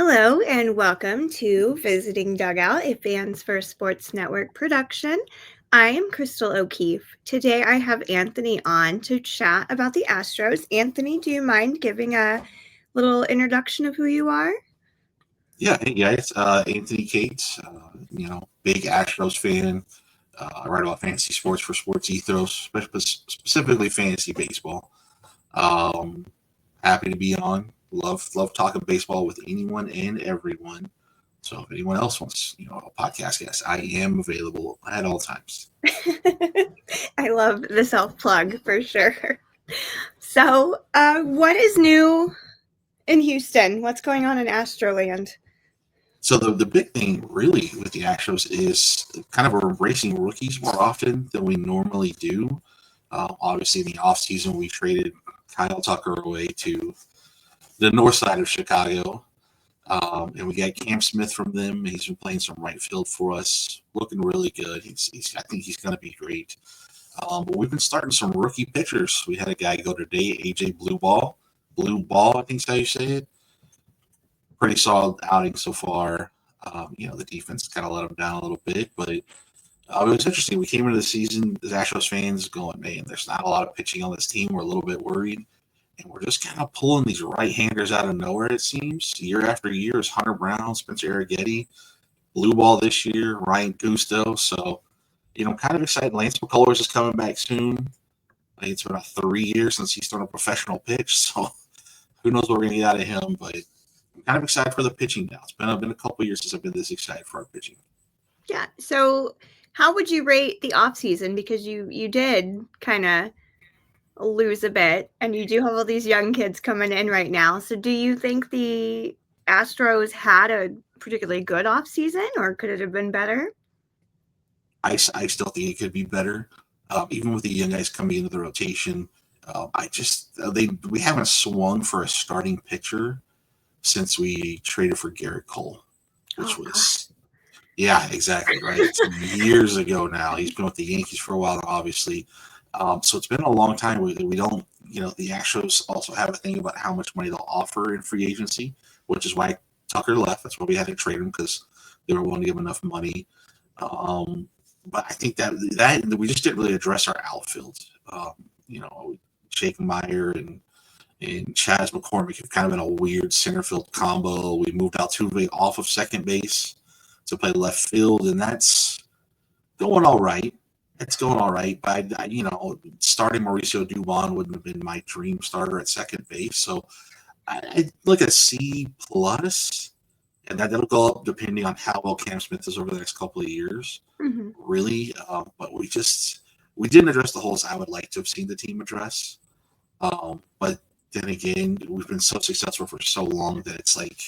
Hello and welcome to Visiting Dugout, a Fans First Sports Network production. I am Chrystal O'Keefe. Today I have Anthony on to chat about the Astros. Anthony, do you mind giving a little introduction of who you are? Yeah, hey guys, Anthony Cates, big Astros fan. I write about fantasy sports for Sports Ethos, specifically fantasy baseball. Um, Happy to be on. Love talking baseball with anyone and everyone. So if anyone else wants, a podcast guest, I am available at all times. I love the self plug for sure. So, what is new in Houston? What's going on in Astroland? So the big thing really with the Astros is kind of embracing rookies more often than we normally do. Obviously, in the offseason, we traded Kyle Tucker away to the north side of Chicago. And we got Cam Smith from them. He's been playing some right field for us, looking really good. I think he's going to be great. But we've been starting some rookie pitchers. We had a guy go today, AJ Blue Ball, I think is how you say it. Pretty solid outing so far. The defense kind of let him down a little bit, but it was interesting. We came into the season as Astros fans going, man, there's not a lot of pitching on this team. We're a little bit worried. And we're just kind of pulling these right-handers out of nowhere, it seems. Year after year is Hunter Brown, Spencer Arrighetti, Blue Ball this year, Ryan Gusto. So, kind of excited. Lance McCullers is coming back soon. I think it's been about 3 years since he's thrown a professional pitch. So, who knows what we're going to get out of him. But I'm kind of excited for the pitching now. It's been a couple years since I've been this excited for our pitching. Yeah. So, how would you rate the offseason? Because you did kind of lose a bit, and you do have all these young kids coming in right now. So do you think the Astros had a particularly good offseason, or could it have been better? I still think it could be better, even with the young guys coming into the rotation. We haven't swung for a starting pitcher since we traded for Garrett Cole, which was yeah, exactly right. It's years ago now. He's been with the Yankees for a while, obviously. So it's been a long time. We don't, the Astros also have a thing about how much money they'll offer in free agency, which is why Tucker left. That's why we had to trade him because they were willing to give him enough money. But I think that we just didn't really address our outfield. Jake Meyer and Chaz McCormick have kind of been a weird center field combo. We moved Altuve off of second base to play left field, and that's going all right. It's going all right, but starting Mauricio Dubon wouldn't have been my dream starter at second base. So I look at C plus, and that'll go up depending on how well Cam Smith is over the next couple of years. Mm-hmm. Really, but we didn't address the holes I would like to have seen the team address. But then again, we've been so successful for so long that it's like,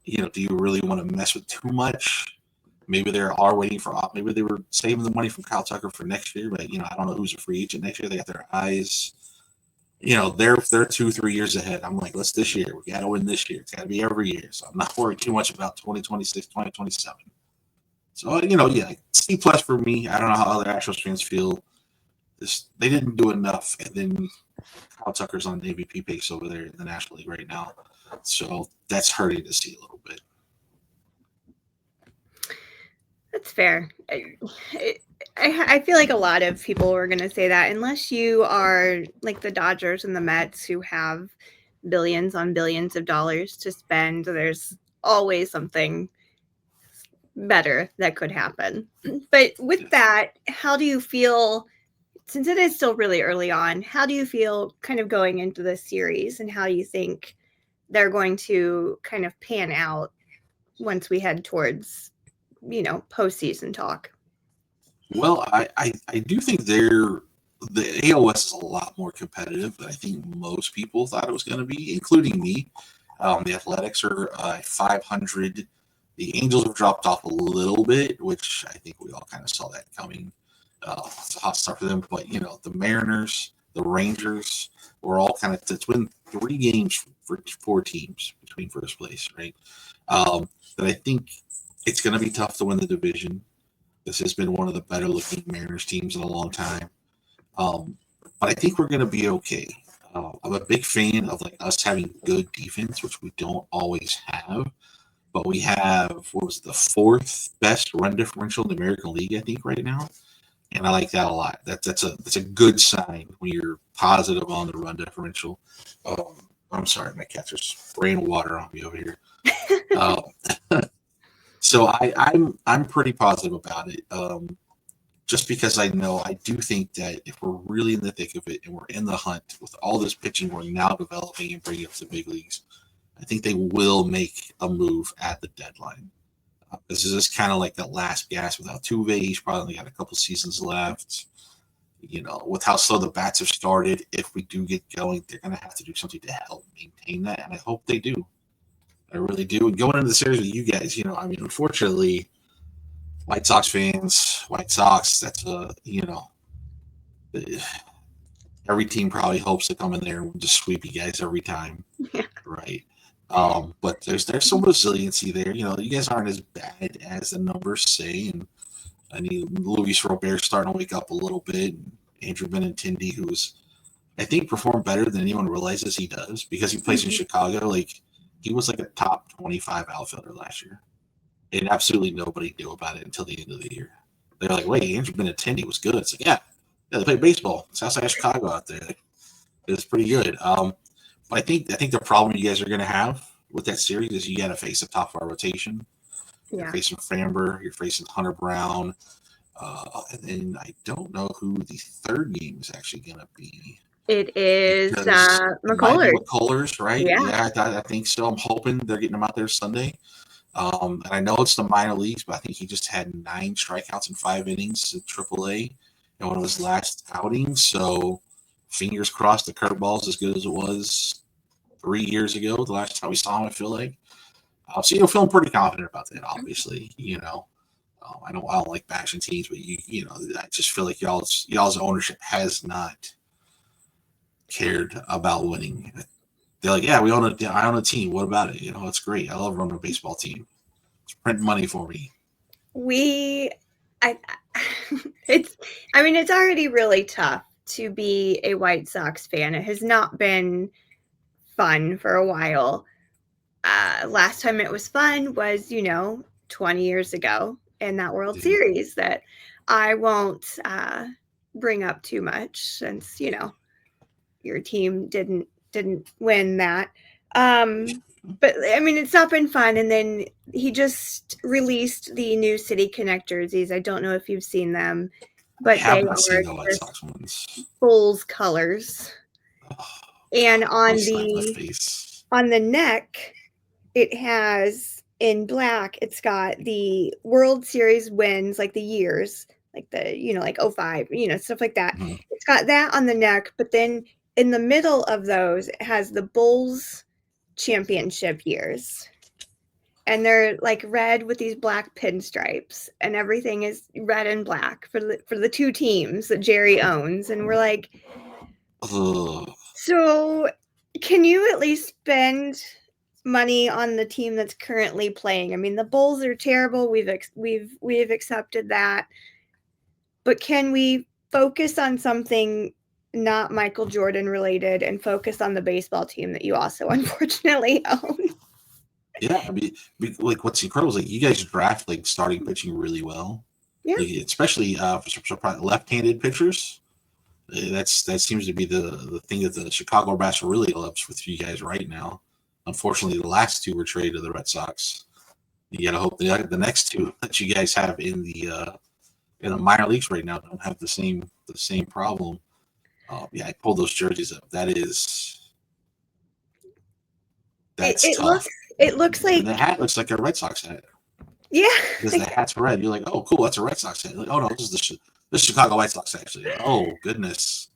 do you really want to mess with too much? Maybe they are waiting for. Maybe they were saving the money from Kyle Tucker for next year, but I don't know who's a free agent next year. They got their eyes. They're 2-3 years ahead. I'm like, let's this year. We got to win this year. It's got to be every year. So I'm not worried too much about 2026, 2027. So C plus for me. I don't know how other Astros fans feel. They didn't do enough, and then Kyle Tucker's on the MVP pace over there in the National League right now. So that's hurting to see a little bit. That's fair. I feel like a lot of people are going to say that unless you are like the Dodgers and the Mets who have billions on billions of dollars to spend, there's always something better that could happen. But with that, how do you feel, since it is still really early on, how do you feel kind of going into this series, and how do you think they're going to kind of pan out once we head towards postseason talk? Well, I do think the AOS is a lot more competitive than I think most people thought it was going to be, including me. The Athletics are 500. The Angels have dropped off a little bit, which I think we all kind of saw that coming. It's a hot start for them, but the Mariners, the Rangers, were all kind of. It's been 3 games for 4 teams between first place, right? But I think it's going to be tough to win the division. This has been one of the better looking Mariners teams in a long time. But I think we're going to be okay. I'm a big fan of like us having good defense, which we don't always have. But we have what was it, the fourth best run differential in the American League, I think, right now, and I like that a lot. That's a good sign when you're positive on the run differential. I'm sorry, my cat's just spraying water on me over here. Uh, so I'm pretty positive about it. Just because I do think that if we're really in the thick of it and we're in the hunt with all this pitching we're now developing and bringing up to the big leagues, I think they will make a move at the deadline. This is just kind of like the last gas without Tuve. He's probably only got a couple seasons left. With how slow the bats have started, if we do get going, they're going to have to do something to help maintain that, and I hope they do. I really do. And going into the series with you guys, unfortunately, White Sox fans, White Sox, that's every team probably hopes to come in there and just sweep you guys every time, Yeah. right? But there's some resiliency there. You guys aren't as bad as the numbers say, and I need Luis Robert starting to wake up a little bit. Andrew Benintendi, who's I think performed better than anyone realizes he does because he plays in Chicago. Like he was like a top 25 outfielder last year, and absolutely nobody knew about it until the end of the year. They're like, "Wait, Andrew Benintendi was good." It's like, yeah, they play baseball. It's outside of Chicago out there. It's pretty good. But I think the problem you guys are going to have with that series is you got to face the top of our rotation. You're facing Framber, you're facing Hunter Brown, and then I don't know who the third game is actually going to be. It is McCullers. McCullers, right? Yeah, I think so. I'm hoping they're getting him out there Sunday. And I know it's the minor leagues, but I think he just had 9 strikeouts in 5 innings at AAA in one of his last outings. So fingers crossed the curveball's as good as it was 3 years ago, the last time we saw him, I feel like. So feeling pretty confident about that, obviously. I don't like bashing teams, but I just feel like y'all's ownership has not cared about winning. They're like, yeah, I own a team. What about it? It's great. I love running a baseball team. It's printing money for me. It's already really tough to be a White Sox fan. It has not been fun for a while. Last time it was fun was, 20 years ago in that World Series that I won't bring up too much since, your team didn't win that. But it's not been fun. And then he just released the new City Connect jerseys. I don't know if you've seen them, but they are the Bulls colors. And on the neck, it has in black, it's got the World Series wins, like the years, like the, like 05, stuff like that. Mm-hmm. It's got that on the neck, but then in the middle of those, it has the Bulls championship years. And they're like red with these black pinstripes, and everything is red and black for the 2 teams that Jerry owns. And we're like, so can you at least spend money on the team that's currently playing? The Bulls are terrible. We've accepted that, but can we focus on something not Michael Jordan related and focus on the baseball team that you also unfortunately own? Yeah, like what's incredible is like you guys draft like starting pitching really well. Yeah, like, especially for left-handed pitchers. That seems to be the thing that the Chicago Brass really loves with you guys right now. Unfortunately, the last 2 were traded to the Red Sox. You gotta hope the next 2 that you guys have in the minor leagues right now don't have the same problem. I pulled those jerseys up. That's tough. It looks like, and the hat looks like a Red Sox hat. Yeah, because the hat's red. You're like, oh, cool, that's a Red Sox hat. Like, oh no, this is the Chicago White Sox actually. Oh goodness.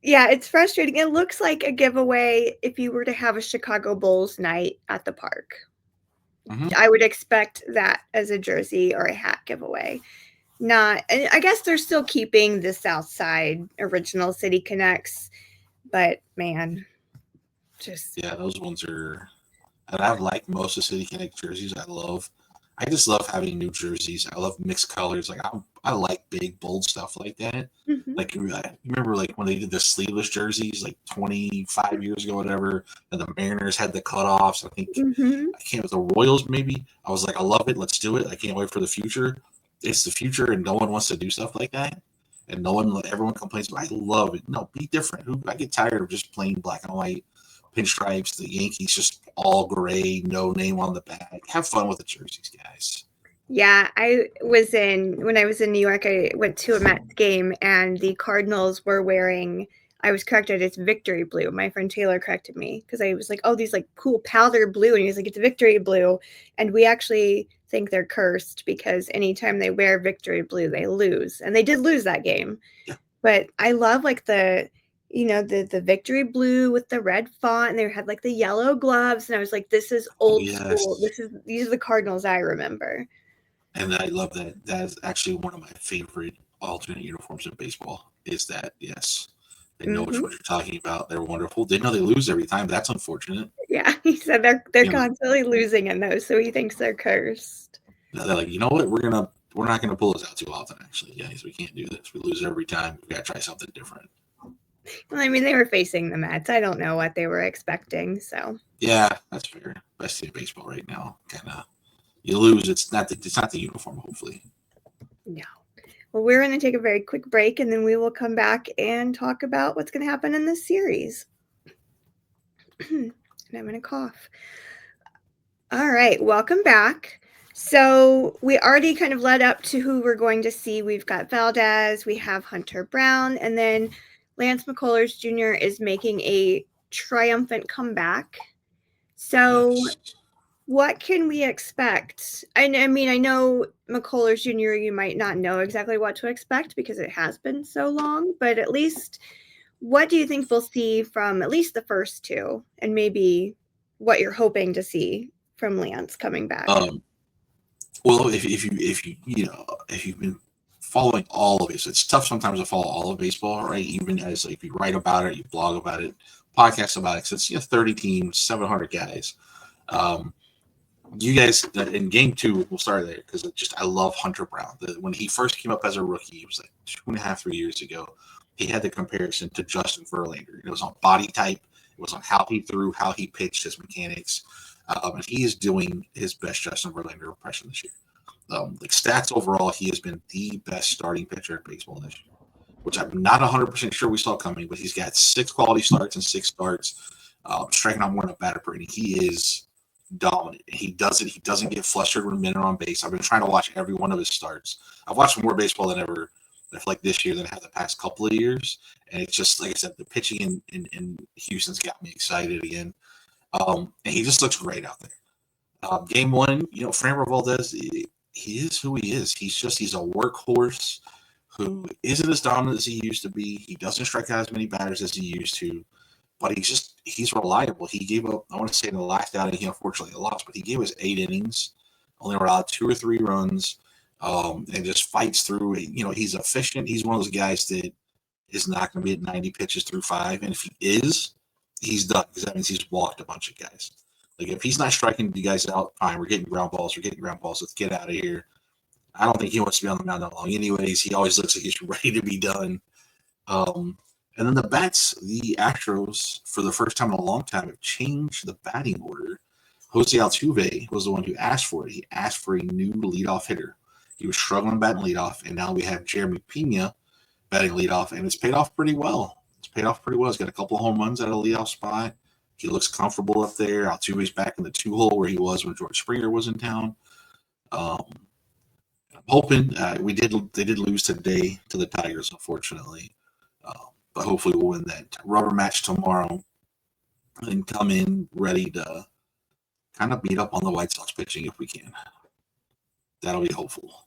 It's frustrating. It looks like a giveaway if you were to have a Chicago Bulls night at the park. Mm-hmm. I would expect that as a jersey or a hat giveaway. And I guess they're still keeping the South Side original City Connects, but man, those ones are. And I've liked most of City Connect jerseys. I love I just love having new jerseys. I love mixed colors. Like I like big, bold stuff like that. Hmm. Like you remember, like when they did the sleeveless jerseys, like 25 years ago, whatever. And the Mariners had the cutoffs. I think Hmm. I can't with the Royals. Maybe I was like, I love it. Let's do it. I can't wait for the future. It's the future, and no one wants to do stuff like that. And everyone complains. But I love it. No, be different. I get tired of just plain black and white pinstripes. The Yankees just all gray, no name on the back. Have fun with the jerseys, guys. Yeah, when I was in New York, I went to a Mets game and the Cardinals were wearing, I was corrected, it's victory blue. My friend Taylor corrected me because I was like, oh, these like cool powder blue. And he was like, it's victory blue. And we actually think they're cursed because anytime they wear victory blue, they lose. And they did lose that game. Yeah. But I love like the victory blue with the red font, and they had like the yellow gloves. And I was like, this is old school. Yes. These are the Cardinals I remember. And I love that. That is actually one of my favorite alternate uniforms in baseball. Is that yes? They know which Mhm. one you're talking about. They're wonderful. They know they lose every time. But that's unfortunate. Yeah, he said they're You know, constantly losing in those, so he thinks they're cursed. they're like, you know what? We're not gonna pull this out too often. Actually, guys, we can't do this. We lose every time. We gotta try something different. Well, I mean, they were facing the Mets. I don't know what they were expecting, so Yeah, that's fair. Best team in baseball right now. Kind of you lose. It's not the uniform. Hopefully. no. Well, we're going to take a very quick break, and then we will come back and talk about what's going to happen in this series. And I'm going to cough. All right, welcome back. So we already kind of led up to who we're going to see. We've got Valdez, we have Hunter Brown, and then Lance McCullers Jr. is making a triumphant comeback. So Yes. what can we expect? I mean, I know McCullers Jr., you might not know exactly what to expect because it has been so long, but at least what do you think we'll see from at least the first two, and maybe what you're hoping to see from Lance coming back? Well, if you've been following all of it, so it's tough sometimes to follow all of baseball, right? Even as like you write about it, you blog about it, podcast about it. So it's 30 teams, 700 guys. Um, you guys in game two, we'll start there because I love Hunter Brown. When he first came up as a rookie, it was like 2.5, 3 years ago. He had the comparison to Justin Verlander. It was on body type. It was on how he threw, how he pitched, his mechanics. And he is doing his best Justin Verlander impression this year. Like stats overall, he has been the best starting pitcher in baseball this year, which I'm not 100% sure we saw coming, but he's got 6 quality starts and 6 starts, striking out more than a batter per inning. He is dominant. He doesn't get flustered when men are on base. I've been trying to watch every one of his starts. I've watched more baseball than ever, I feel like this year than I have the past couple of years. And it's just like I said, the pitching in Houston's got me excited again. And he just looks great out there. Game one, Framber Valdez, he is who he is. He's a workhorse who isn't as dominant as he used to be. He doesn't strike out as many batters as he used to, but he's reliable. He gave up, I want to say in the last outing, he unfortunately lost, but he gave us 8 innings, only allowed 2 or 3 runs, and just fights through it. He's efficient. He's one of those guys that is not going to be at 90 pitches through 5, and if he is, he's done because that means he's walked a bunch of guys. Like if he's not striking you guys out, fine, we're getting ground balls. Let's get out of here. I don't think he wants to be on the mound that long. Anyways, he always looks like he's ready to be done. And then the the Astros, for the first time in a long time, have changed the batting order. José Altuve was the one who asked for it. He asked for a new leadoff hitter. He was struggling batting leadoff, and now we have Jeremy Pena batting leadoff, and it's paid off pretty well. He's got a couple of home runs at a leadoff spot. He looks comfortable up there. Altuve's back in the 2-hole where he was when George Springer was in town. I'm hoping they did lose today to the Tigers, unfortunately. But hopefully we'll win that rubber match tomorrow and come in ready to kind of beat up on the White Sox pitching if we can. That'll be hopeful.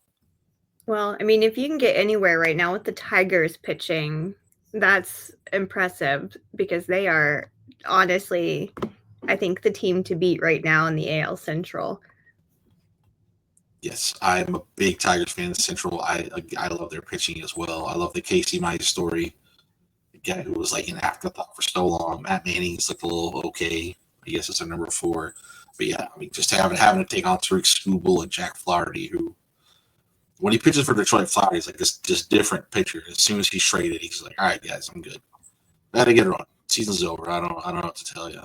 Well, I mean, if you can get anywhere right now with the Tigers pitching, that's impressive because they are honestly, I think, the team to beat right now in the AL Central. Yes, I'm a big Tigers fan in Central. I love their pitching as well. I love the Casey Mize story. The guy who was like an afterthought for so long. Matt Manning's looked a little okay. I guess it's a number 4. But yeah, I mean, just having to take on Tariq Skubal and Jack Flaherty, who, when he pitches for Detroit, Flaherty's like this just different pitcher. As soon as he's traded, he's like, all right, guys, I'm good. I had to get it on. Season's over. I don't know what to tell you.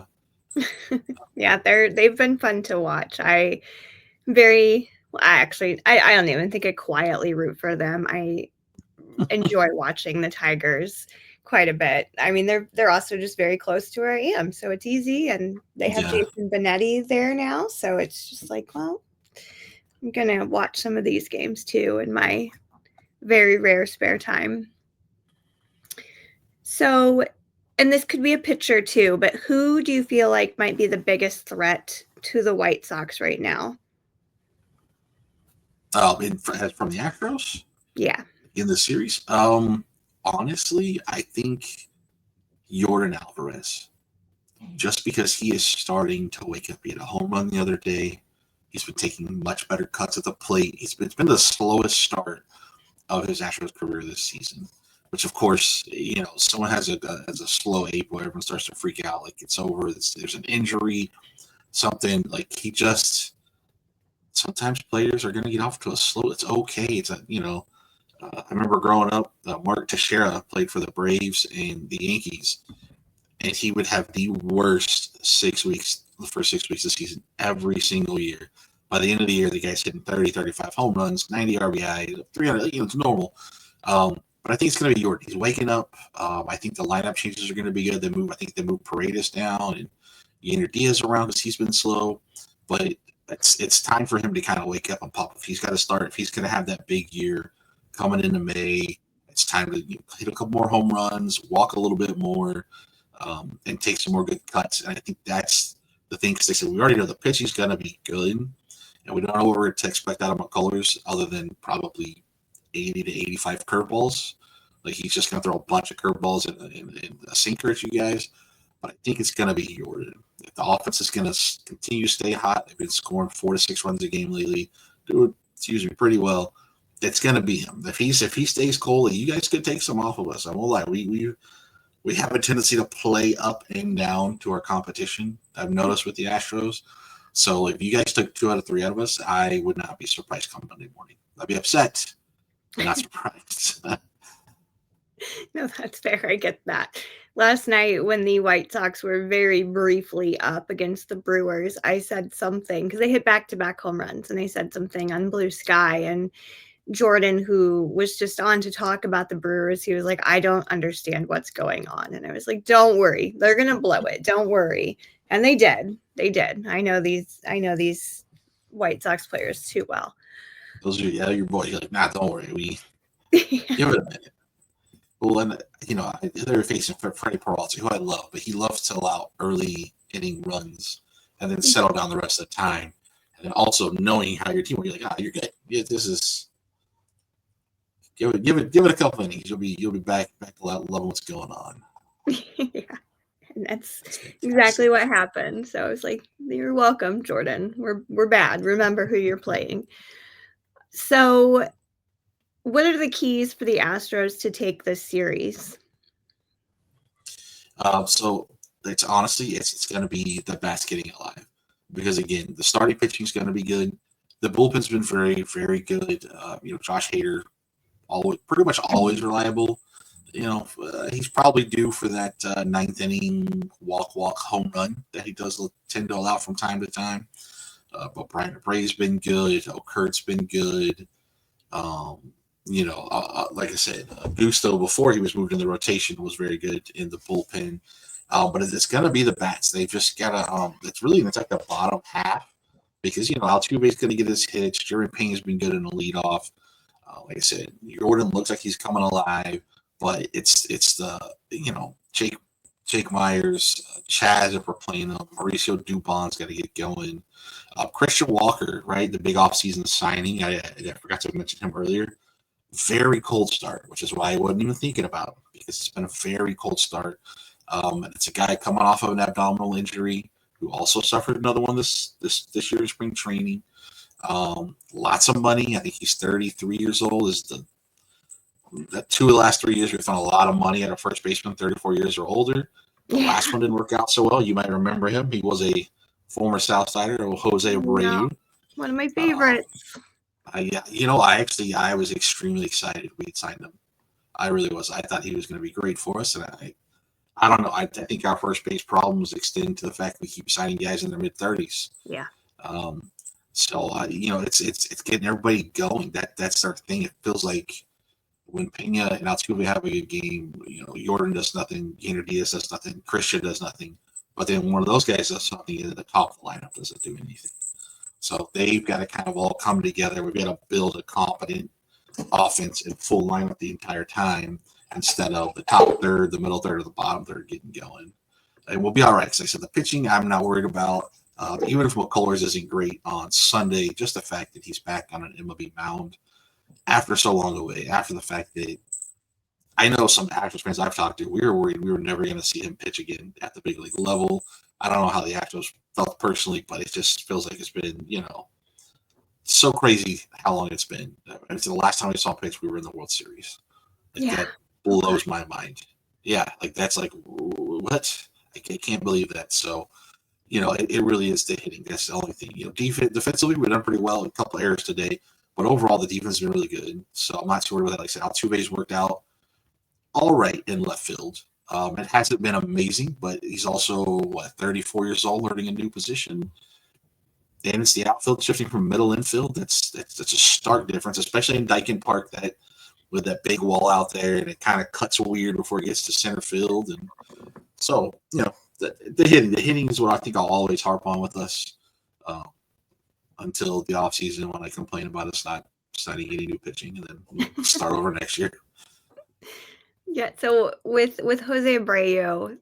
Yeah, they've been fun to watch. I don't even think I quietly root for them. I enjoy watching the Tigers quite a bit. I mean, they're also just very close to where I am, so it's easy. And they have Jason Benetti there now, so it's just like, well, I'm gonna watch some of these games too in my very rare spare time. So, and this could be a pitcher too, but who do you feel like might be the biggest threat to the White Sox right now? From the Astros? Yeah. In the series? Honestly, I think Yordan Alvarez. Just because he is starting to wake up. He had a home run the other day. He's been taking much better cuts at the plate. It's been the slowest start of his Astros career this season, which, of course, someone has a slow April, everyone starts to freak out like it's over. There's an injury, something like sometimes players are going to get off to a slow. It's okay. I remember growing up, Mark Teixeira played for the Braves and the Yankees, and he would have the worst 6 weeks, the first 6 weeks of the season, every single year. By the end of the year, the guy's hitting 30, 35 home runs, 90 RBI, 300, it's normal. But I think it's going to be Yordan. He's waking up. I think the lineup changes are going to be good. I think they move Paredes down and Yainer Diaz around because he's been slow. But it's time for him to kind of wake up and pop. If he's got to start, if he's going to have that big year coming into May, it's time to hit a couple more home runs, walk a little bit more, and take some more good cuts. And I think that's the thing, because they said we already know the pitching's going to be good, and we don't know what we're to expect out of McCullers other than probably 80 to 85 curveballs. Like, he's just going to throw a bunch of curveballs and a sinker at you guys. But I think it's going to be Yordan. If the offense is going to continue to stay hot, they've been scoring 4 to 6 runs a game lately, excuse me, pretty well. It's going to be him. If he stays cold, you guys could take some off of us. I won't lie. We have a tendency to play up and down to our competition, I've noticed with the Astros. So if you guys took 2 out of 3 out of us, I would not be surprised come Monday morning. I'd be upset, but not surprised. No, that's fair. I get that. Last night, when the White Sox were very briefly up against the Brewers, I said something because they hit back-to-back home runs, and I said something on Blue Sky, and Jordan, who was just on to talk about the Brewers, he was like, I don't understand what's going on. And I was like, don't worry. They're going to blow it. Don't worry. And they did. They did. I know these White Sox players too well. Those are your boys. You're like, nah, don't worry. Give it a minute. Well, and they're facing Freddie Peralta, who I love, but he loves to allow early inning runs and then settle down the rest of the time. And then also knowing how your team will be like, you're good. Yeah, this is. Give it a couple innings. You'll be back to loving what's going on. Yeah, and that's exactly what happened. So I was like, "You're welcome, Jordan. We're bad. Remember who you're playing." So, what are the keys for the Astros to take this series? So it's going to be the bats getting alive, because again, the starting pitching is going to be good. The bullpen's been very, very good. Josh Hader, pretty much always reliable. He's probably due for that 9th inning walk home run that he does tend to allow from time to time. But Brian Abreu's been good. Kurt's been good. Like I said, Gusto, before he was moved in the rotation, was very good in the bullpen. But it's going to be the bats. They've just got to. It's really going to take the bottom half, because Altuve's going to get his hits. Jerry Payne's been good in the leadoff. Like I said, Yordan looks like he's coming alive, but it's the Jake Myers, Chaz, if we're playing them, Mauricio Dubon's got to get going. Christian Walker, right, the big offseason signing. I forgot to mention him earlier. Very cold start, which is why I wasn't even thinking about him, because it's been a very cold start. It's a guy coming off of an abdominal injury who also suffered another one this year in spring training. Lots of money. I think he's 33 years old. The 2 of the last 3 years we've found a lot of money at a first baseman 34 years or older. The last one didn't work out so well. You might remember him. He was a former Southsider, José No, Abreu. one of my Uh, favorites. I was extremely excited we had signed him. I really was. I thought he was going to be great for us, and I don't know. I think our first base problems extend to the fact we keep signing guys in their mid-30s. Yeah. So it's getting everybody going. That's our thing. It feels like when Pena and Altuve have a good game, Jordan does nothing, Gainer Diaz does nothing, Christian does nothing, but then one of those guys does something, and the top of the lineup doesn't do anything. So they've got to kind of all come together. We've got to build a competent offense and full lineup the entire time instead of the top third, the middle third, or the bottom third getting going. And we'll be all right. Because I said the pitching, I'm not worried about. Even if McCullers isn't great on Sunday, just the fact that he's back on an MLB mound after so long away, after the fact that I know some Astros fans I've talked to, we were worried we were never going to see him pitch again at the big league level. I don't know how the Astros felt personally, but it just feels like it's been, so crazy how long it's been. It's the last time we saw him pitch, we were in the World Series. That blows my mind. Yeah, that's like, what? I can't believe that. So, it really is the hitting. That's the only thing. Defensively, we've done pretty well. A couple errors today, but overall, the defense has been really good. So I'm not too worried about that. Like I said, Altuve's worked out all right in left field. It hasn't been amazing, but he's also 34 years old, learning a new position. And it's the outfield shifting from middle infield. That's a stark difference, especially in Dyken Park. That with that big wall out there, and it kind of cuts weird before it gets to center field. And so, the hitting is what I think I'll always harp on with us until the offseason when I complain about us not signing any new pitching, and then we'll start over next year. Yeah. So with José Abreu,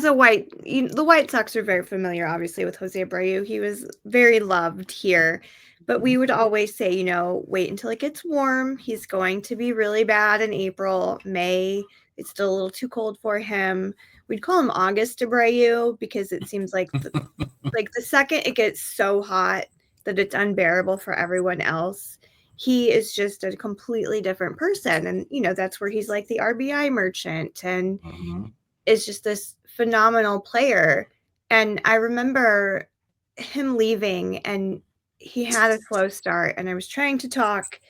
the White Sox are very familiar, obviously, with José Abreu. He was very loved here, but we would always say, wait until it gets warm. He's going to be really bad in April, May. It's still a little too cold for him. We'd call him August Abreu because it seems like the second it gets so hot that it's unbearable for everyone else, he is just a completely different person. And, that's where he's like the RBI merchant and is just this phenomenal player. And I remember him leaving and he had a slow start, and I was trying to talk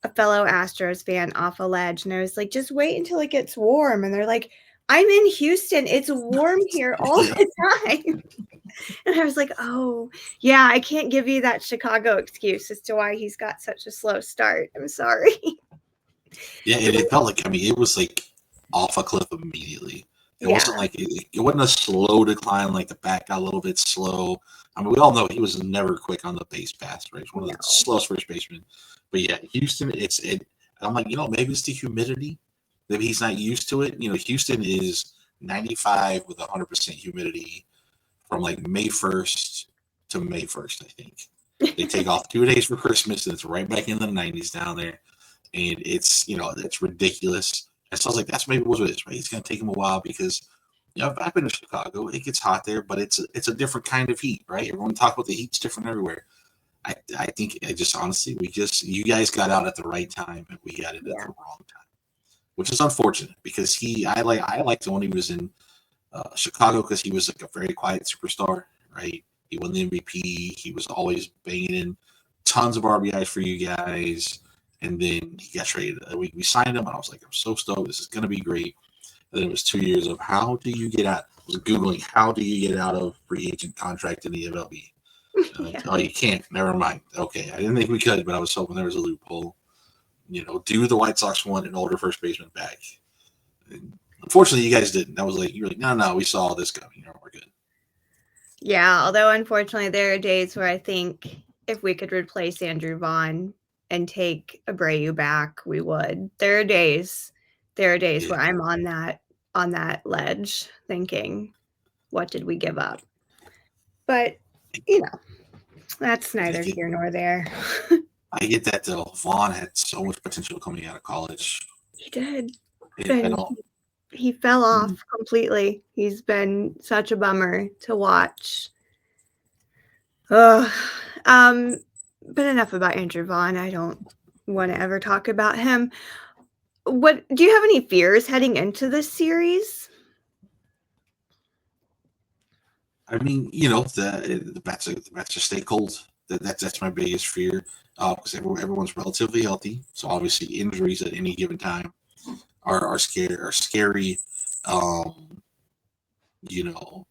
a fellow Astros fan off a ledge, and I was like, just wait until it gets warm. And they're like, I'm in Houston. It's warm here all the time. And I was like, oh, yeah, I can't give you that Chicago excuse as to why he's got such a slow start. I'm sorry. Yeah, and it felt like, it was like off a cliff immediately. It wasn't like it wasn't a slow decline, like the back got a little bit slow. I mean, we all know he was never quick on the base pass, right? He's one of the slowest first basemen. But yeah, Houston, I'm like, maybe it's the humidity. Maybe he's not used to it. Houston is 95 with 100% humidity from like May 1st to May 1st, I think. They take off 2 days for Christmas, and it's right back in the 90s down there. And it's ridiculous. And so I was like, that's maybe what it is, right? It's going to take him a while because, I've been to Chicago. It gets hot there, but it's a different kind of heat, right? Everyone talks about the heat's different everywhere. I think honestly, you guys got out at the right time, and we got it at the wrong time, which is unfortunate because I liked him when he was in Chicago because he was like a very quiet superstar, right? He won the MVP. He was always banging in tons of RBIs for you guys. And then he got traded. We signed him, and I was like, I'm so stoked. This is going to be great. And then it was 2 years of how do you get out? I was Googling, how do you get out of free agent contract in the MLB? Oh, you can't. Never mind. Okay. I didn't think we could, but I was hoping there was a loophole. Do the White Sox want an older first baseman back? And unfortunately, you guys didn't. That was like, you're like, no, we saw this coming. We're good. Yeah, although unfortunately, there are days where I think if we could replace Andrew Vaughn and take Abreu back, we would. There are days where I'm on that ledge thinking, what did we give up? But that's neither here nor there. I get that though. Vaughn had so much potential coming out of college. He did. He fell off completely. He's been such a bummer to watch. But enough about Andrew Vaughn. I don't want to ever talk about him. What do you have any fears heading into this series? I mean, the bats just stay cold. That's my biggest fear because everyone's relatively healthy. So obviously injuries at any given time are scary. Um, you know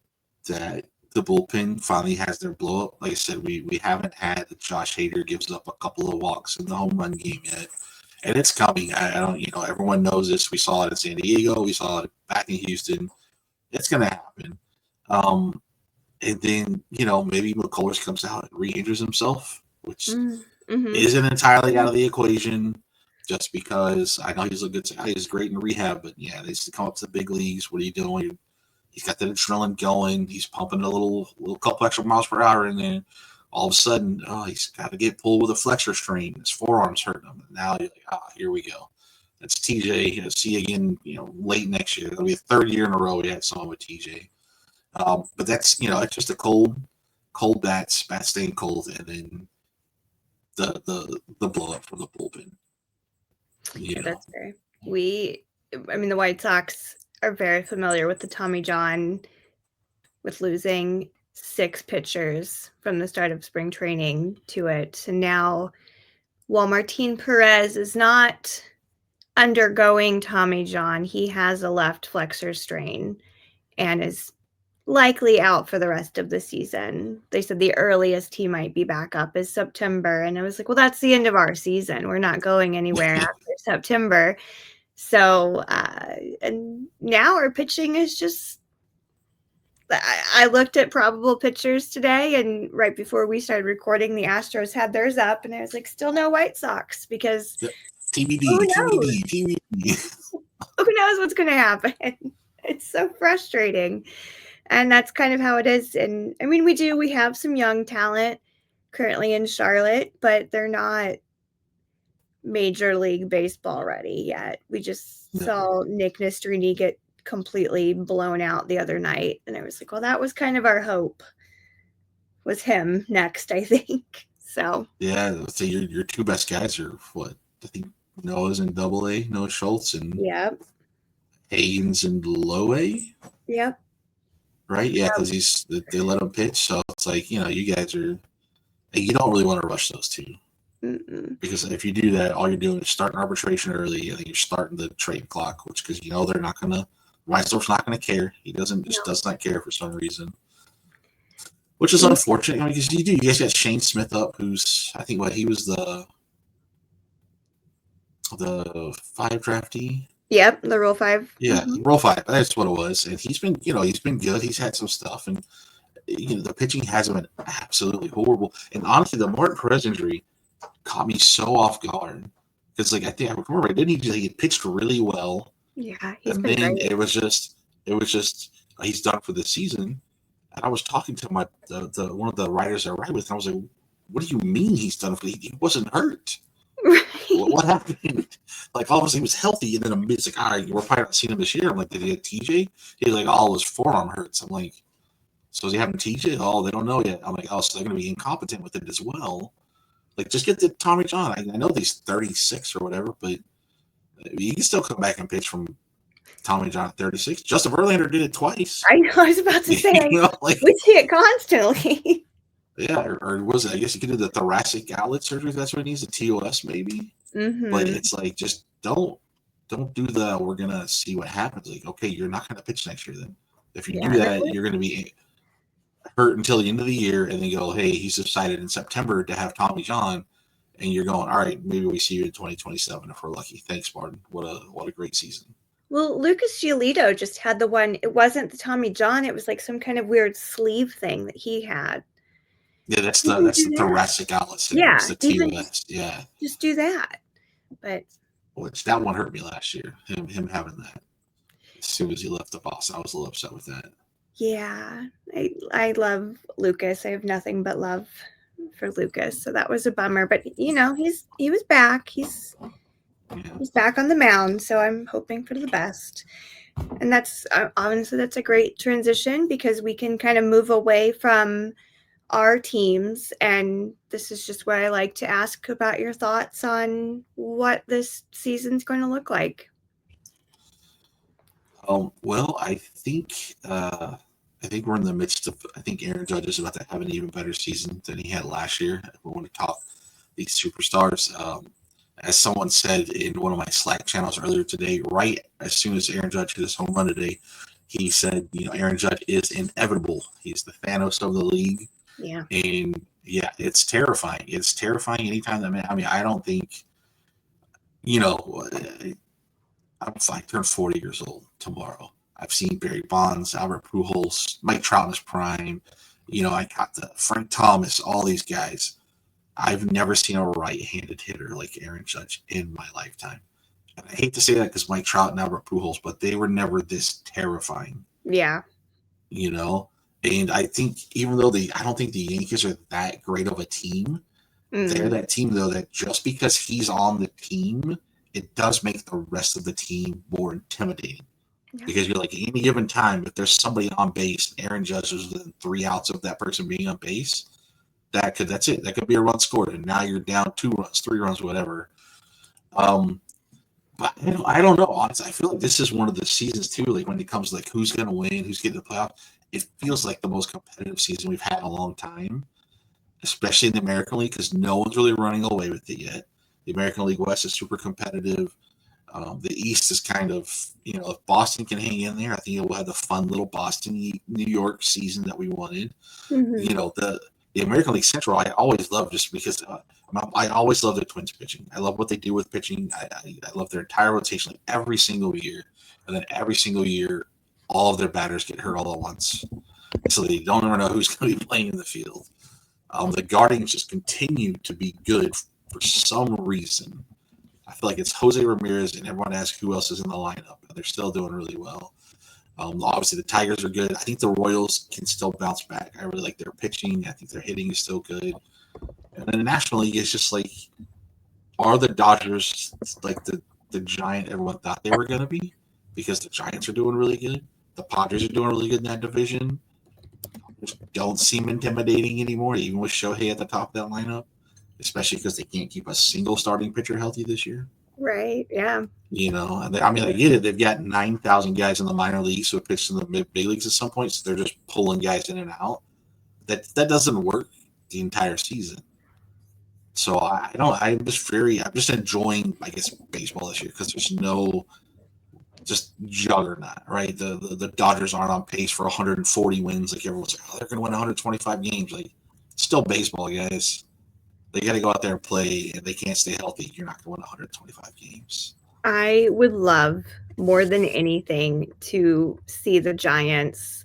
that the bullpen finally has their blow up. Like I said, we haven't had Josh Hader gives up a couple of walks in the home run game yet, and it's coming. I don't, everyone knows this. We saw it in San Diego. We saw it back in Houston. It's gonna happen. Um, and then maybe McCullers comes out and re-injures himself, which Mm-hmm. isn't entirely out of the equation. Just because I know he's a good guy, he's great in rehab, but yeah, they used to come up to the big leagues. What are you doing? He's got that adrenaline going. He's pumping a little couple extra miles per hour, and then all of a sudden, he's got to get pulled with a flexor strain. His forearm's hurting him. And now you're like, here we go. That's TJ. See you again, late next year. It'll be the third year in a row we had someone with TJ. But that's it's just a cold bats staying cold, and then the blow up from the bullpen. Yeah, that's fair. The White Sox are very familiar with the Tommy John, with losing 6 pitchers from the start of spring training to it. And now, while Martin Perez is not undergoing Tommy John, he has a left flexor strain and is likely out for the rest of the season. They said the earliest he might be back up is September. And I was like, well, that's the end of our season. We're not going anywhere after September. So, and now our pitching is just, I looked at probable pitchers today, and right before we started recording, the Astros had theirs up, and I was like, still no White Sox, because TBD. Who knows what's going to happen? It's so frustrating. And that's kind of how it is. And I mean, we have some young talent currently in Charlotte, but they're not Major League Baseball ready yet. We just saw Nick Nastrini get completely blown out the other night. And I was like, well, that was kind of our hope, was him next, I think. So yeah, so your 2 best guys are what? I think Noah's in AA, Noah Schultz, and Haynes in low A. Yep. Right? Yeah, because they let him pitch, so it's like you guys are. You don't really want to rush those 2. Mm-mm. Because if you do that, all you're doing is starting arbitration early, and then you're starting the trade clock, which because they're not gonna. Weisdorf's not going to care. He does not care for some reason, which is unfortunate because you guys got Shane Smith up, who's I think he was the 5 draftee. Yep, the Rule 5. Yeah, Rule 5. That's what it was, and he's been good. He's had some stuff, and the pitching hasn't been absolutely horrible. And honestly, the Martin Perez injury caught me so off guard because I think I remember didn't he pitched really well. Yeah, and then great. It was just he's done for the season. And I was talking to one of the writers I write with, and I was like, "What do you mean he's done for? He wasn't hurt. Right. What happened? Obviously he was healthy, and then it's like, all right, we're probably not seeing him this year." I'm like, "Did he have TJ?" He's like, "All his forearm hurts." I'm like, "So is he having TJ?" "Oh, they don't know yet." I'm like, "Oh, so they're going to be incompetent with it as well." Just get the Tommy John. I know he's 36 or whatever, but he can still come back and pitch from Tommy John at 36. Justin Verlander did it twice. I know. I was about to say, we see it constantly. Yeah, or was it? I guess he could do the thoracic outlet surgery. If that's what he needs, the TOS maybe. Mm-hmm. But it's just don't do the. We're gonna see what happens. Okay, you're not gonna pitch next year. Then if you do that, you're gonna be hurt until the end of the year, and then go, hey, he's decided in September to have Tommy John, and you're going, all right, maybe we see you in 2027 if we're lucky. Thanks, Martin. What a great season. Well, Lucas Giolito just had the one. It wasn't the Tommy John. It was some kind of weird sleeve thing that he had. Yeah, that's the thoracic outlet syndrome. Yeah, it's the TOS. Yeah, just do that. But which that one hurt me last year. Him having that as soon as he left the Boston, I was a little upset with that. Yeah, I love Lucas. I have nothing but love for Lucas. So that was a bummer. But he was back. He's back on the mound. So I'm hoping for the best. And that's honestly that's a great transition because we can kind of move away from our teams, and this is just what I like to ask about your thoughts on what this season's going to look like. Well, I think I think we're in the midst of. I think Aaron Judge is about to have an even better season than he had last year. We want to talk these superstars. As someone said in one of my Slack channels earlier today, right as soon as Aaron Judge hit his home run today, he said, Aaron Judge is inevitable. He's the Thanos of the league. Yeah. And yeah, it's terrifying. It's terrifying anytime that man. I mean, I don't think, I turn 40 years old tomorrow. I've seen Barry Bonds, Albert Pujols, Mike Trout in his prime. I got the Frank Thomas, all these guys. I've never seen a right-handed hitter like Aaron Judge in my lifetime. And I hate to say that because Mike Trout and Albert Pujols, but they were never this terrifying. Yeah. And I think even though I don't think the Yankees are that great of a team, they're that team though that just because he's on the team, it does make the rest of the team more intimidating. Yeah. Because you're like, at any given time, if there's somebody on base, Aaron Judge is within 3 outs of that person being on base, that's it. That could be a run scored, and now you're down 2 runs, 3 runs, whatever. But I don't know. Honestly, I feel like this is one of the seasons too. Like when it comes to like who's going to win, who's getting the playoff, it feels like the most competitive season we've had in a long time, especially in the American League because no one's really running away with it yet. The American League West is super competitive. The East is kind of, if Boston can hang in there, I think it will have the fun little Boston, New York season that we wanted. Mm-hmm. The American League Central, I always love just because I always love the Twins pitching. I love what they do with pitching. I love their entire rotation like every single year. And then every single year, all of their batters get hurt all at once. So they don't ever know who's going to be playing in the field. The Guardians just continue to be good for some reason. I feel like it's Jose Ramirez, and everyone asks who else is in the lineup. And they're still doing really well. Obviously, the Tigers are good. I think the Royals can still bounce back. I really like their pitching. I think their hitting is still good. And then the National League is just like, are the Dodgers like the giant everyone thought they were going to be? Because the Giants are doing really good. The Padres are doing really good in that division. Just don't seem intimidating anymore, even with Shohei at the top of that lineup, especially because they can't keep a single starting pitcher healthy this year. Right, yeah. I get it. They've got 9,000 guys in the minor leagues who have pitched in the big leagues at some point, so they're just pulling guys in and out. That doesn't work the entire season. So I'm just enjoying, I guess, baseball this year because there's no just juggernaut, right? The Dodgers aren't on pace for 140 wins. Like everyone's like, they're going to win 125 games. Like, it's still baseball, guys. They got to go out there and play, and they can't stay healthy. You're not going to win 125 games. I would love more than anything to see the Giants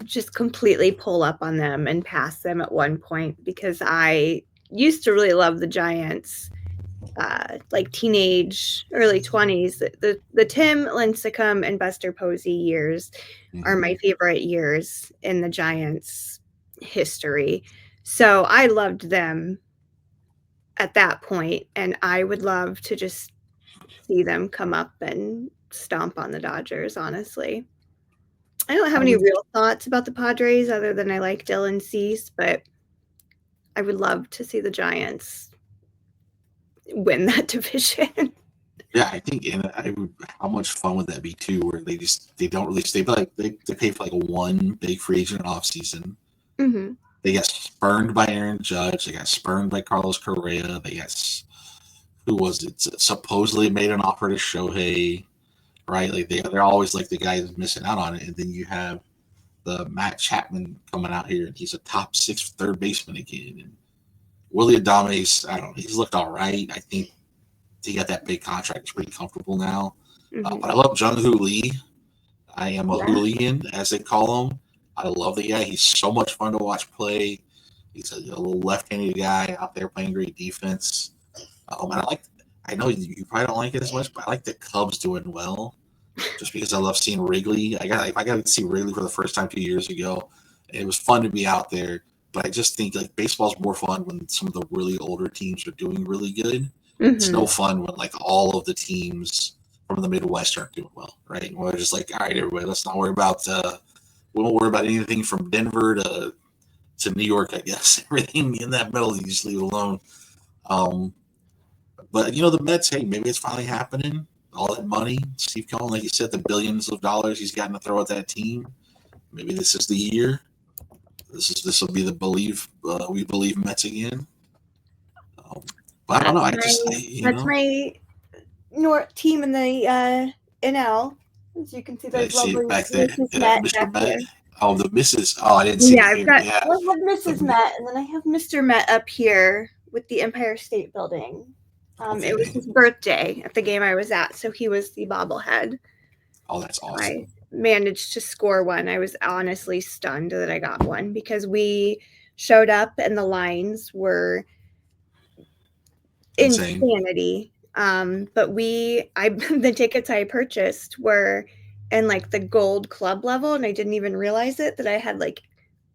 just completely pull up on them and pass them at one point because I used to really love the Giants, like teenage, early 20s. The Tim Lincecum and Buster Posey years are my favorite years in the Giants' history. So I loved them at that point, and I would love to just see them come up and stomp on the Dodgers, honestly. I don't have any real thoughts about the Padres other than I like Dylan Cease, but I would love to see the Giants win that division. Yeah, I think, how much fun would that be too? Where they don't really stay, but like they pay for like one big free agent offseason. Mm-hmm. They got spurned by Aaron Judge. They got spurned by Carlos Correa. They got, who was it? Supposedly made an offer to Shohei, right? Like they're always like the guy who's missing out on it. And then you have the Matt Chapman coming out here, and he's a top 6 third baseman again. And Willie Adames, I don't know, he's looked all right. I think he got that big contract. He's pretty comfortable now. Mm-hmm. But I love Jung-Hoo Lee. I am a hooligan, as they call him. I love the guy. He's so much fun to watch play. He's a little left-handed guy out there playing great defense. And I know you probably don't like it as much, but I like the Cubs doing well just because I love seeing Wrigley. I got to see Wrigley for the first time 2 years ago. It was fun to be out there, but I just think like baseball's more fun when some of the really older teams are doing really good. Mm-hmm. It's no fun when like all of the teams from the Midwest aren't doing well, right? We're just like, all right, everybody, let's not worry about we won't worry about anything from Denver to New York, I guess. Everything in that middle, you just leave it alone. But, the Mets, hey, maybe it's finally happening. All that money, Steve Cohen, like you said, the billions of dollars he's gotten to throw at that team. maybe this is the year. This will be the we believe Mets again. But I don't know. That's my North team in the NL. As you can see, I there's see it lovely back there. Mrs. Yeah, Met Mr. back Met. here. Oh, the Mrs. Oh, I didn't see Yeah, it here. I Yeah, have Mrs. Met, and then I have Mr. Met up here with the Empire State Building. It was his birthday at the game I was at, so he was the bobblehead. Oh, that's awesome. I managed to score one. I was honestly stunned that I got one because we showed up and the lines were Insane. insanity. But the tickets I purchased were in like the gold club level, and I didn't even realize it that I had like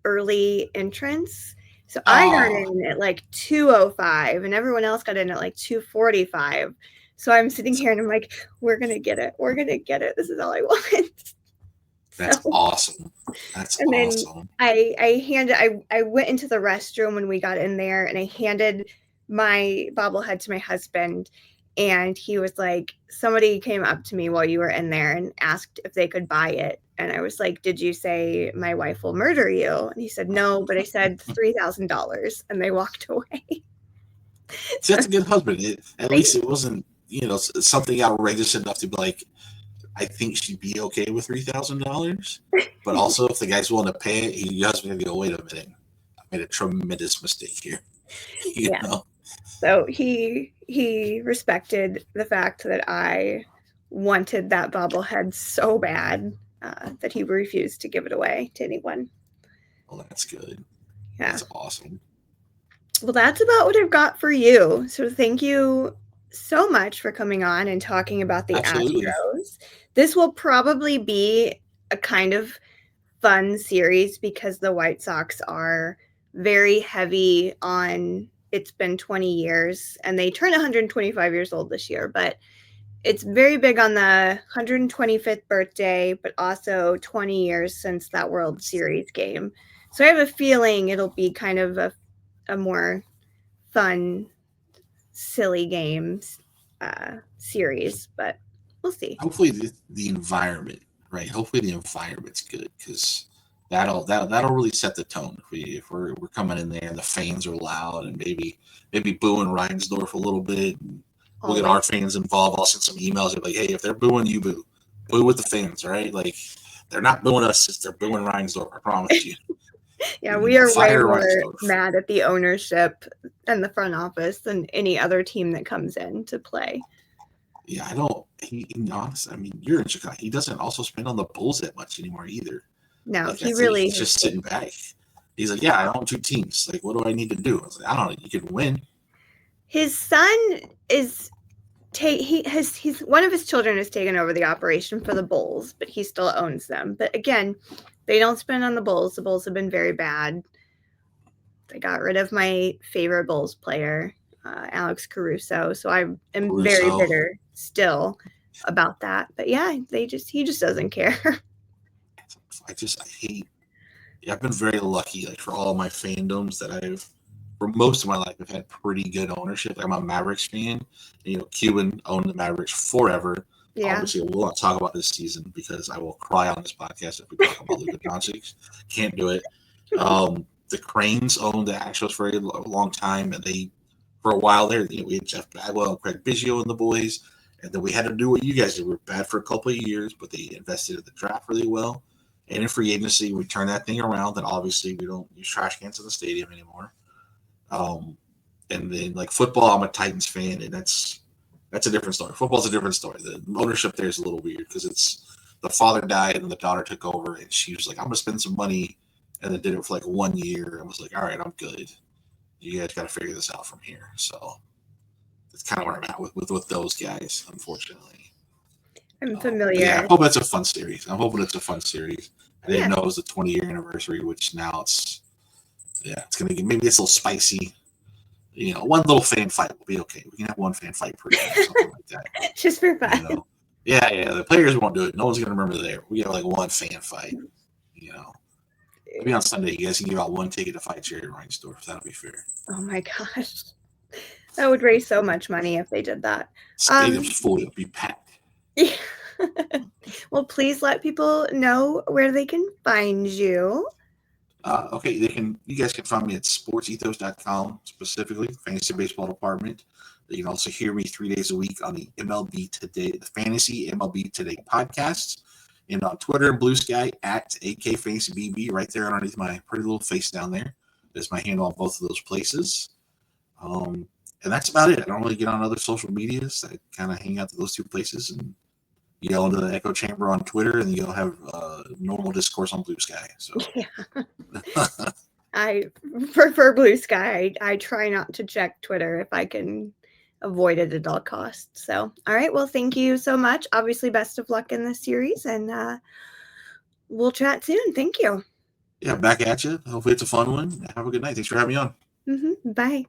early entrance. So I got in at like 2:05 and everyone else got in at like 2:45. So I'm sitting here and I'm like, we're going to get it. We're going to get it. This is all I want. That's awesome. That's and awesome. Then I went into the restroom when we got in there and I handed my bobblehead to my husband, and he was like, somebody came up to me while you were in there and asked if they could buy it. And I was like, did you say my wife will murder you? And he said, no, but I said $3,000, and they walked away. See, that's a good husband. At least it wasn't, something outrageous enough to be like, I think she'd be okay with $3,000. But also, if the guy's willing to pay it, your husband's going to go, wait a minute. I made a tremendous mistake here. You know? So he respected the fact that I wanted that bobblehead so bad that he refused to give it away to anyone. Well, that's good. Yeah. That's awesome. Well, that's about what I've got for you. So thank you so much for coming on and talking about the Astros. This will probably be a kind of fun series because the White Sox are very heavy on it's been 20 years and they turn 125 years old this year, but it's very big on the 125th birthday, but also 20 years since that World Series game. So I have a feeling it'll be kind of a more fun, silly games series, but we'll see. Hopefully the environment, right? Hopefully the environment's good because that'll really set the tone. If we're coming in there and the fans are loud and maybe booing Reinsdorf a little bit. And we'll get our fans involved. I'll send some emails like, hey, if they're booing, you boo. Boo with the fans, right? Like they're not booing us, they're booing Reinsdorf, I promise you. Yeah, we are way more mad at the ownership and the front office than any other team that comes in to play. Yeah, I don't. Honestly, I mean, you're in Chicago. He doesn't also spend on the Bulls that much anymore either. No, like, he's just sitting back. He's like, yeah, I own 2 teams. Like, what do I need to do? I was like, I don't know. You can win. His son is he's one of his children has taken over the operation for the Bulls, but he still owns them. But again, they don't spend on the Bulls. The Bulls have been very bad. They got rid of my favorite Bulls player, Alex Caruso. So I am very bitter still about that. But yeah, he just doesn't care. I hate. I've been very lucky, like for all my fandoms that for most of my life, I've had pretty good ownership. I'm a Mavericks fan. And, Cuban owned the Mavericks forever. Yeah. Obviously, I will not talk about this season because I will cry on this podcast if we talk about Luka Doncic. Can't do it. The Cranes owned the Astros for a long time, and for a while there, we had Jeff Bagwell and Craig Biggio and the boys, and then we had to do what you guys did. We were bad for a couple of years, but they invested in the draft really well. And in free agency, we turned that thing around, and obviously we don't use trash cans in the stadium anymore. And then like football, I'm a Titans fan, and that's a different story. Football's a different story. The ownership there is a little weird because it's the father died and the daughter took over, and she was like, I'm gonna spend some money, and then did it for like 1 year and was like, all right, I'm good. You guys got to figure this out from here. So that's kind of where I'm at with those guys, unfortunately. I'm familiar. Yeah, I hope it's a fun series. I'm hoping it's a fun series. I didn't know it was the 20-year anniversary, which now it's going to get, maybe it's a little spicy. One little fan fight will be okay. We can have one fan fight per game or something like that. Just for fun. Yeah. The players won't do it. No one's going to remember there. We have like one fan fight, Maybe on Sunday, you guys can give out one ticket to fight Jerry Reinsdorf. That'll be fair. Oh my gosh. That would raise so much money if they did that. Stadium's full. It'll be packed. Yeah. Well, please let people know where they can find you. Okay, you guys can find me at sportsethos.com, specifically fantasy baseball department. You can also hear me 3 days a week on the MLB Today, the Fantasy MLB Today podcast, and on Twitter and Blue Sky at AKFantasyBB, right there underneath my pretty little face down there. That's my handle on both of those places. And that's about it. I don't really get on other social medias. I kind of hang out to those two places and yell into the echo chamber on Twitter, and you'll have normal discourse on Blue Sky. So. Yeah. I prefer Blue Sky. I try not to check Twitter if I can avoid it at all costs. So, all right. Well, thank you so much. Obviously, best of luck in this series, and we'll chat soon. Thank you. Yeah, back at you. Hopefully it's a fun one. Have a good night. Thanks for having me on. Bye.